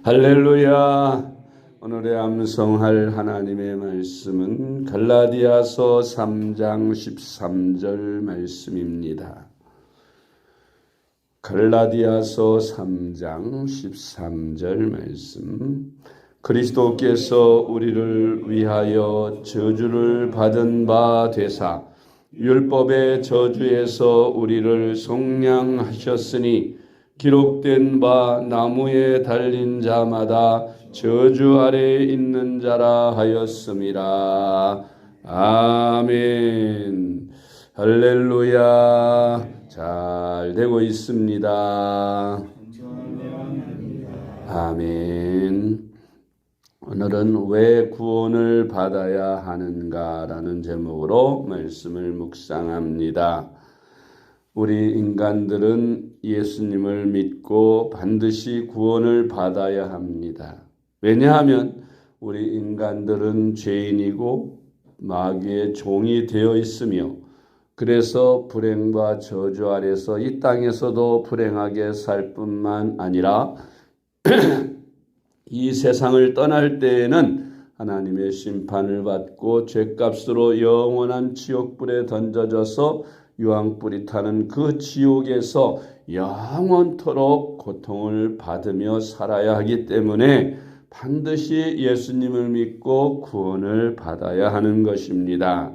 할렐루야. 오늘의 암송할 하나님의 말씀은 갈라디아서 3장 13절 말씀입니다. 갈라디아서 3장 13절 말씀. 그리스도께서 우리를 위하여 저주를 받은 바 되사 율법의 저주에서 우리를 속량하셨으니 기록된 바 나무에 달린 자마다 저주 아래에 있는 자라 하였음이라. 아멘. 할렐루야. 잘 되고 있습니다. 아멘. 오늘은 왜 구원을 받아야 하는가라는 제목으로 말씀을 묵상합니다. 우리 인간들은 예수님을 믿고 반드시 구원을 받아야 합니다. 왜냐하면 우리 인간들은 죄인이고 마귀의 종이 되어 있으며 그래서 불행과 저주 아래서 이 땅에서도 불행하게 살 뿐만 아니라 이 세상을 떠날 때에는 하나님의 심판을 받고 죄값으로 영원한 지옥불에 던져져서 유황불이 타는 그 지옥에서 영원토록 고통을 받으며 살아야 하기 때문에 반드시 예수님을 믿고 구원을 받아야 하는 것입니다.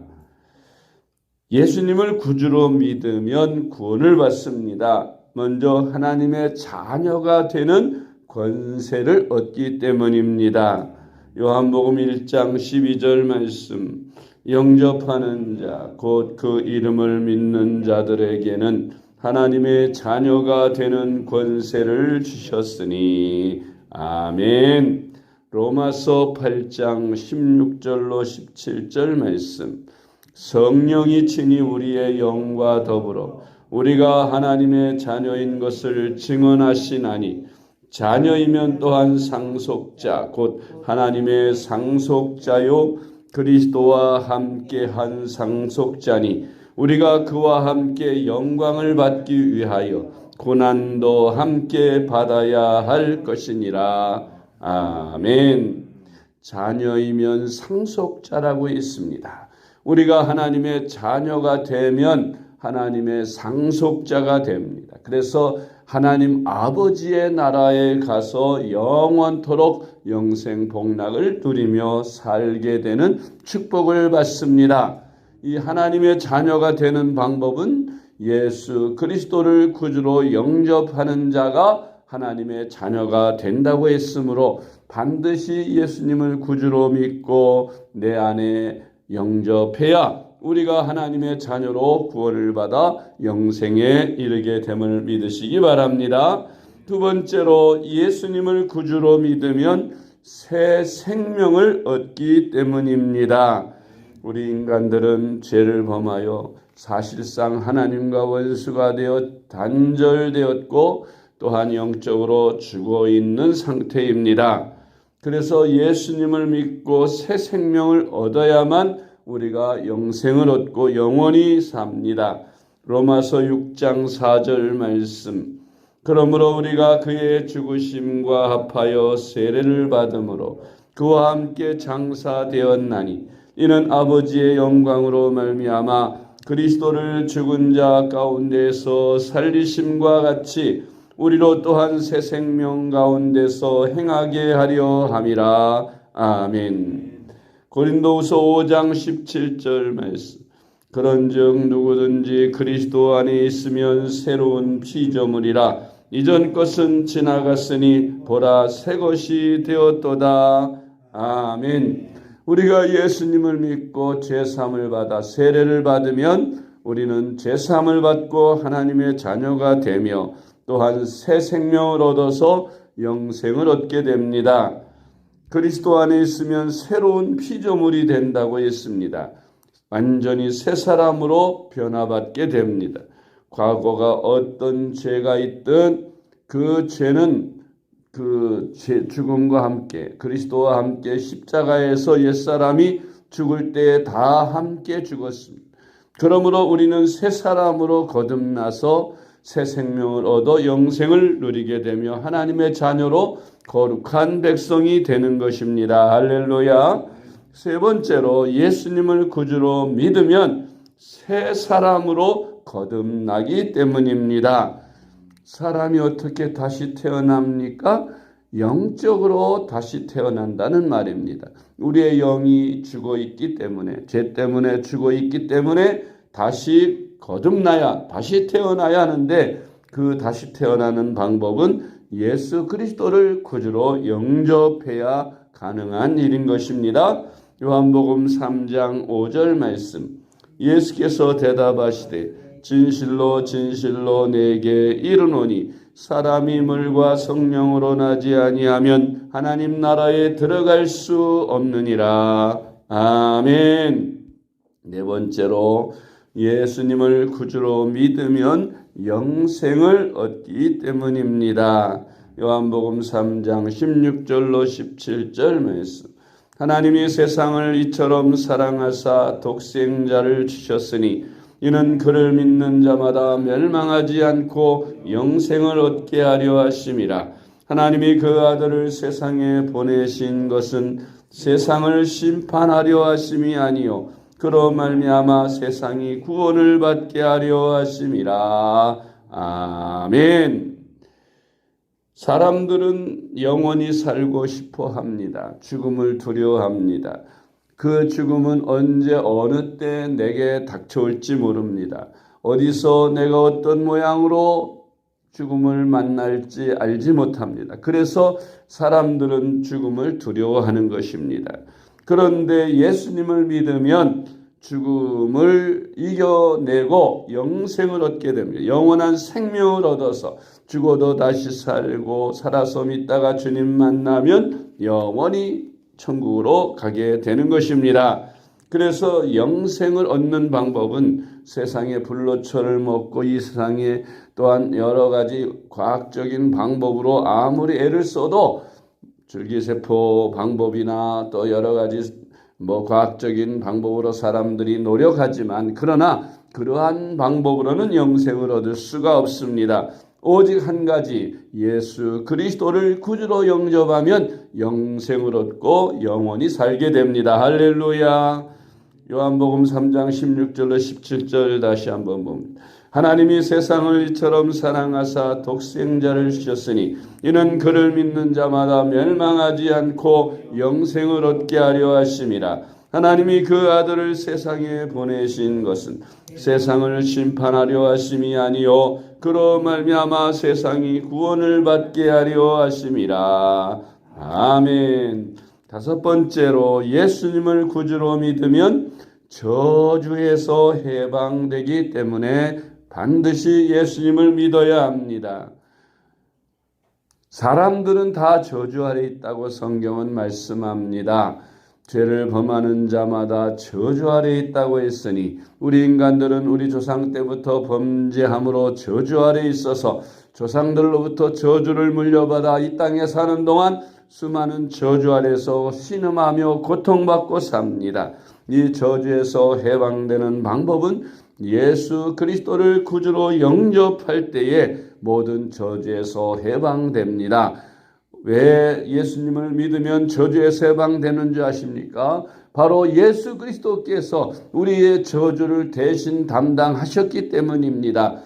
예수님을 구주로 믿으면 구원을 받습니다. 먼저 하나님의 자녀가 되는 권세를 얻기 때문입니다. 요한복음 1장 12절 말씀. 영접하는 자, 곧 그 이름을 믿는 자들에게는 하나님의 자녀가 되는 권세를 주셨으니. 아멘. 로마서 8장 16절로 17절 말씀. 성령이 친히 우리의 영과 더불어 우리가 하나님의 자녀인 것을 증언하시나니 자녀이면 또한 상속자, 곧 하나님의 상속자요 그리스도와 함께한 상속자니 우리가 그와 함께 영광을 받기 위하여 고난도 함께 받아야 할 것이니라. 아멘. 자녀이면 상속자라고 있습니다. 우리가 하나님의 자녀가 되면 하나님의 상속자가 됩니다. 그래서 하나님 아버지의 나라에 가서 영원토록 영생 복락을 누리며 살게 되는 축복을 받습니다. 이 하나님의 자녀가 되는 방법은 예수 그리스도를 구주로 영접하는 자가 하나님의 자녀가 된다고 했으므로 반드시 예수님을 구주로 믿고 내 안에 영접해야 우리가 하나님의 자녀로 구원을 받아 영생에 이르게 됨을 믿으시기 바랍니다. 두 번째로 예수님을 구주로 믿으면 새 생명을 얻기 때문입니다. 우리 인간들은 죄를 범하여 사실상 하나님과 원수가 되어 단절되었고 또한 영적으로 죽어 있는 상태입니다. 그래서 예수님을 믿고 새 생명을 얻어야만 우리가 영생을 얻고 영원히 삽니다. 로마서 6장 4절 말씀. 그러므로 우리가 그의 죽으심과 합하여 세례를 받음으로 그와 함께 장사되었나니 이는 아버지의 영광으로 말미암아 그리스도를 죽은 자 가운데서 살리심과 같이 우리로 또한 새 생명 가운데서 행하게 하려 함이라. 아멘. 고린도후서 5장 17절 말씀. 그런즉 누구든지 그리스도 안에 있으면 새로운 피조물이라. 이전 것은 지나갔으니 보라 새 것이 되었도다. 아멘. 우리가 예수님을 믿고 죄사함을 받아 세례를 받으면 우리는 죄사함을 받고 하나님의 자녀가 되며 또한 새 생명을 얻어서 영생을 얻게 됩니다. 그리스도 안에 있으면 새로운 피조물이 된다고 했습니다. 완전히 새 사람으로 변화받게 됩니다. 과거가 어떤 죄가 있든 그 죄는 그 죽음과 함께 그리스도와 함께 십자가에서 옛사람이 죽을 때에 다 함께 죽었습니다. 그러므로 우리는 새 사람으로 거듭나서 새 생명을 얻어 영생을 누리게 되며 하나님의 자녀로 거룩한 백성이 되는 것입니다. 할렐루야. 세 번째로 예수님을 구주로 믿으면 새 사람으로 거듭나기 때문입니다. 사람이 어떻게 다시 태어납니까? 영적으로 다시 태어난다는 말입니다. 우리의 영이 죽어 있기 때문에, 죄 때문에 죽어 있기 때문에 다시 거듭나야, 다시 태어나야 하는데 그 다시 태어나는 방법은 예수 그리스도를 구주로 영접해야 가능한 일인 것입니다. 요한복음 3장 5절 말씀. 예수께서 대답하시되 진실로 진실로 내게 이르노니 사람이 물과 성령으로 나지 아니하면 하나님 나라에 들어갈 수 없느니라. 아멘. 네 번째로 예수님을 구주로 믿으면 영생을 얻기 때문입니다. 요한복음 3장 16절로 17절 말씀. 하나님이 세상을 이처럼 사랑하사 독생자를 주셨으니 이는 그를 믿는 자마다 멸망하지 않고 영생을 얻게 하려 하심이라. 하나님이 그 아들을 세상에 보내신 것은 세상을 심판하려 하심이 아니요 그로 말미암아 세상이 구원을 받게 하려 하심이라. 아멘. 사람들은 영원히 살고 싶어 합니다. 죽음을 두려워합니다. 그 죽음은 언제 어느 때 내게 닥쳐올지 모릅니다. 어디서 내가 어떤 모양으로 죽음을 만날지 알지 못합니다. 그래서 사람들은 죽음을 두려워하는 것입니다. 그런데 예수님을 믿으면 죽음을 이겨내고 영생을 얻게 됩니다. 영원한 생명을 얻어서 죽어도 다시 살고 살아서 믿다가 주님 만나면 영원히 천국으로 가게 되는 것입니다. 그래서 영생을 얻는 방법은 세상의 불로초를 먹고 이 세상에 또한 여러 가지 과학적인 방법으로 아무리 애를 써도 줄기세포 방법이나 또 여러 가지 과학적인 방법으로 사람들이 노력하지만 그러나 그러한 방법으로는 영생을 얻을 수가 없습니다. 오직 한 가지 예수 그리스도를 구주로 영접하면 영생을 얻고 영원히 살게 됩니다. 할렐루야. 요한복음 3장 16절로 17절 다시 한번 봅니다. 하나님이 세상을 이처럼 사랑하사 독생자를 주셨으니 이는 그를 믿는 자마다 멸망하지 않고 영생을 얻게 하려 하심이라. 하나님이 그 아들을 세상에 보내신 것은 세상을 심판하려 하심이 아니요 그로 말미암아 세상이 구원을 받게 하려 하심이라. 아멘. 다섯 번째로 예수님을 구주로 믿으면 저주에서 해방되기 때문에 반드시 예수님을 믿어야 합니다. 사람들은 다 저주 아래 있다고 성경은 말씀합니다. 죄를 범하는 자마다 저주 아래 있다고 했으니 우리 인간들은 우리 조상 때부터 범죄함으로 저주 아래 있어서 조상들로부터 저주를 물려받아 이 땅에 사는 동안 수많은 저주 아래서 신음하며 고통받고 삽니다. 이 저주에서 해방되는 방법은 예수 그리스도를 구주로 영접할 때에 모든 저주에서 해방됩니다. 왜 예수님을 믿으면 저주에서 해방되는 줄 아십니까? 바로 예수 그리스도께서 우리의 저주를 대신 담당하셨기 때문입니다.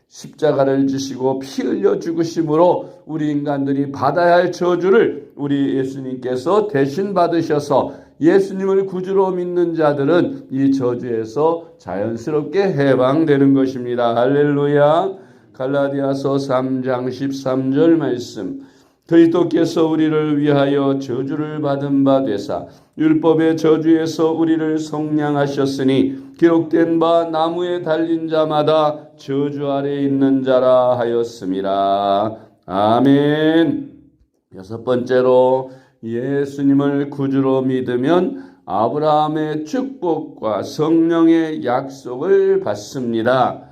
십자가를 지시고 피 흘려 죽으심으로 우리 인간들이 받아야 할 저주를 우리 예수님께서 대신 받으셔서 예수님을 구주로 믿는 자들은 이 저주에서 자연스럽게 해방되는 것입니다. 할렐루야. 갈라디아서 3장 13절 말씀. 그리스도께서 우리를 위하여 저주를 받은 바 되사 율법의 저주에서 우리를 속량하셨으니 기록된 바 나무에 달린 자마다 저주 아래 있는 자라 하였음이라. 아멘. 여섯 번째로 예수님을 구주로 믿으면 아브라함의 축복과 성령의 약속을 받습니다.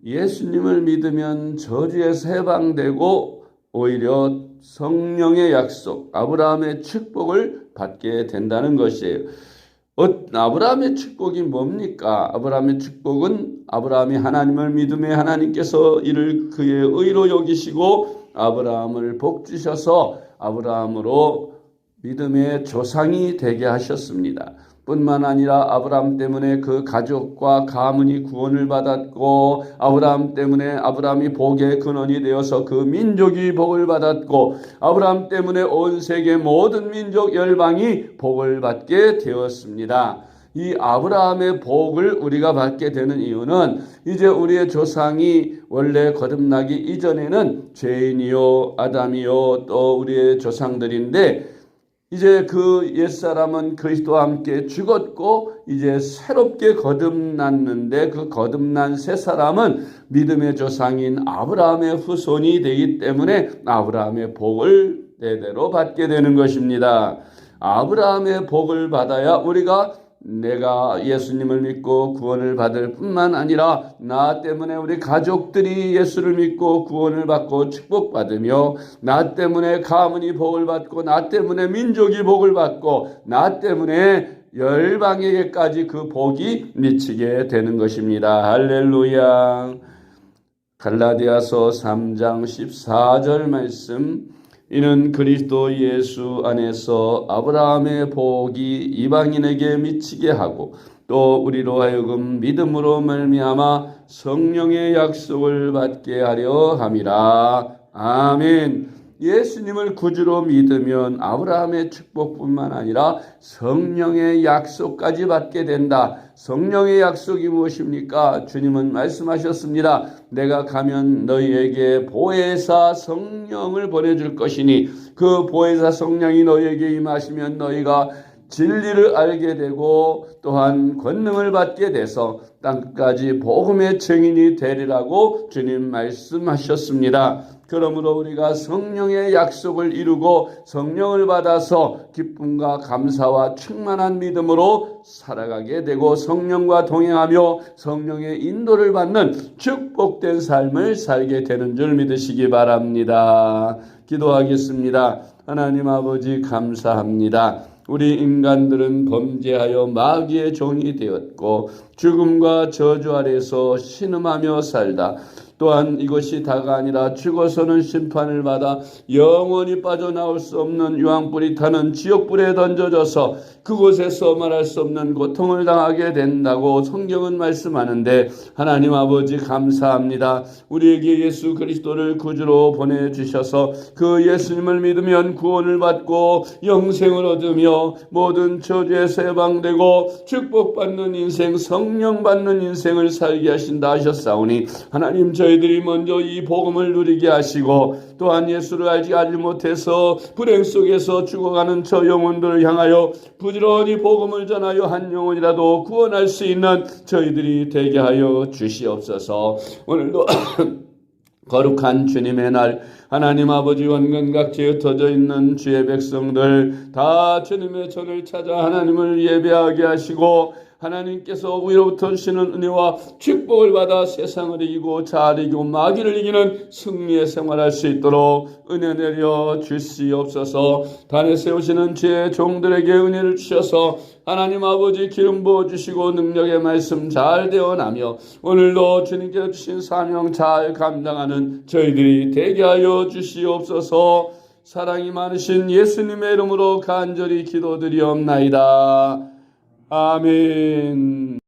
예수님을 믿으면 저주에서 해방되고 오히려 성령의 약속, 아브라함의 축복을 받게 된다는 것이에요. 아브라함의 축복이 뭡니까? 아브라함의 축복은 아브라함이 하나님을 믿음에 하나님께서 이를 그의 의로 여기시고 아브라함을 복 주셔서 아브라함으로 믿음의 조상이 되게 하셨습니다. 뿐만 아니라 아브라함 때문에 그 가족과 가문이 구원을 받았고, 아브라함 때문에 아브라함이 복의 근원이 되어서 그 민족이 복을 받았고, 아브라함 때문에 온 세계 모든 민족 열방이 복을 받게 되었습니다. 이 아브라함의 복을 우리가 받게 되는 이유는 이제 우리의 조상이 원래 거듭나기 이전에는 죄인이요 아담이요 또 우리의 조상들인데, 이제 그 옛사람은 그리스도와 함께 죽었고 이제 새롭게 거듭났는데, 그 거듭난 새 사람은 믿음의 조상인 아브라함의 후손이 되기 때문에 아브라함의 복을 대대로 받게 되는 것입니다. 아브라함의 복을 받아야 우리가 내가 예수님을 믿고 구원을 받을 뿐만 아니라 나 때문에 우리 가족들이 예수를 믿고 구원을 받고 축복받으며, 나 때문에 가문이 복을 받고 나 때문에 민족이 복을 받고 나 때문에 열방에게까지 그 복이 미치게 되는 것입니다. 할렐루야. 갈라디아서 3장 14절 말씀, 이는 그리스도 예수 안에서 아브라함의 복이 이방인에게 미치게 하고 또 우리로 하여금 믿음으로 말미암아 성령의 약속을 받게 하려 함이라. 아멘. 예수님을 구주로 믿으면 아브라함의 축복뿐만 아니라 성령의 약속까지 받게 된다. 성령의 약속이 무엇입니까? 주님은 말씀하셨습니다. 내가 가면 너희에게 보혜사 성령을 보내줄 것이니 그 보혜사 성령이 너희에게 임하시면 너희가 진리를 알게 되고 또한 권능을 받게 돼서 땅끝까지 복음의 증인이 되리라고 주님 말씀하셨습니다. 그러므로 우리가 성령의 약속을 이루고 성령을 받아서 기쁨과 감사와 충만한 믿음으로 살아가게 되고 성령과 동행하며 성령의 인도를 받는 축복된 삶을 살게 되는 줄 믿으시기 바랍니다. 기도하겠습니다. 하나님 아버지 감사합니다. 우리 인간들은 범죄하여 마귀의 종이 되었고 죽음과 저주 아래서 신음하며 살다. 또한 이것이 다가 아니라 죽어서는 심판을 받아 영원히 빠져나올 수 없는 유황불이 타는 지옥불에 던져져서 그곳에서 말할 수 없는 고통을 당하게 된다고 성경은 말씀하는데, 하나님 아버지 감사합니다. 우리에게 예수 그리스도를 구주로 보내주셔서 그 예수님을 믿으면 구원을 받고 영생을 얻으며 모든 저주에서 해방되고 축복받는 인생, 성령 받는 인생을 살게 하신다 하셨사오니 하나님, 저희들이 먼저 이 복음을 누리게 하시고 또한 예수를 알지 못해서 불행 속에서 죽어가는 저 영혼들을 향하여 부지런히 복음을 전하여 한 영혼이라도 구원할 수 있는 저희들이 되게 하여 주시옵소서. 오늘도 거룩한 주님의 날, 하나님 아버지 원근각지에 흩어져 있는 주의 백성들 다 주님의 전을 찾아 하나님을 예배하게 하시고 하나님께서 위로부터 주시는 은혜와 축복을 받아 세상을 이기고 자아를 이기고 마귀를 이기는 승리의 생활할 수 있도록 은혜 내려 주시옵소서. 단에 세우시는 주의 종들에게 은혜를 주셔서 하나님 아버지 기름 부어주시고 능력의 말씀 잘 대언하며 오늘도 주님께서 주신 사명 잘 감당하는 저희들이 되게 하여 주시옵소서. 사랑이 많으신 예수님의 이름으로 간절히 기도드리옵나이다. 아멘.